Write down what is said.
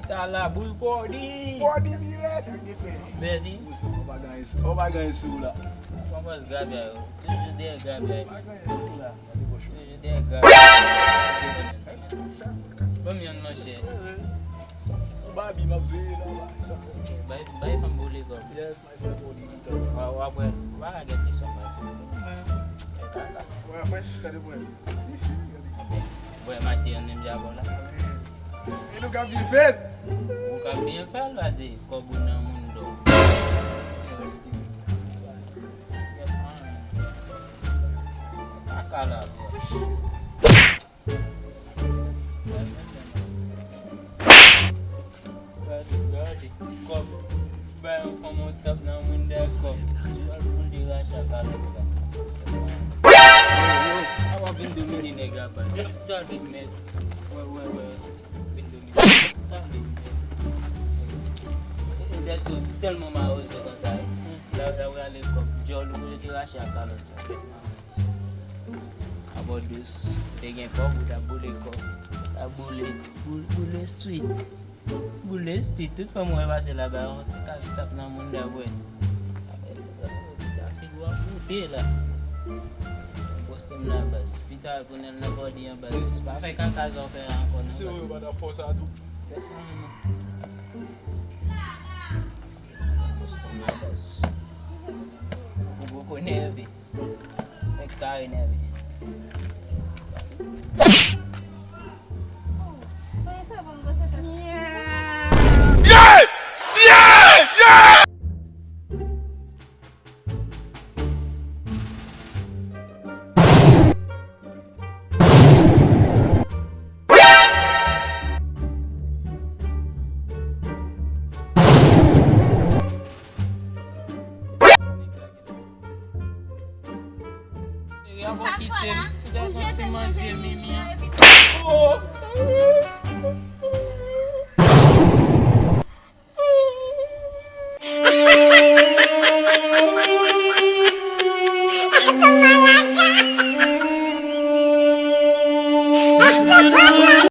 Kita lá, bui pode. Pode vir, Bedi. O vai ganhar isso lá. Vamos gabi aí. Tudo de gabi aí. Vai ganhar isso lá. Tudo de gabi. Vamos ir no cheio. Babi, ma veio lá. Vai para buli go. Yes, my friend, body. Vai get this one. Ué, foi cadê o bué? Boy, mas tem um nome de abola. E no Gabi fez? O caminho foi lá assim, como no mundo. Acala. Gadi, kop. Vai um famoso tap na mundo é kop. Jual pun di rasa kalau. Awak bindu mini nega apa? Dah bimet. Bindu mini. Dah bimet. That's what tell mama also kan saya. Dah wale kop. Jual pun di rasa kalau. About this, dengan kop udah boleh kop. Tak boleh street. Boleh street tu pun mau pasal lah barang. Cakap tak nak munda buat. Tapi gua putih lah. Postem na bas. Pita pun na body yang bas. Pakai kan casa opera encore. Se eu vou dar força a tu. Postem na bas. Buku neve. Hectare neve. Eu vou quitar, eu vou te manger, Mimi. Oh!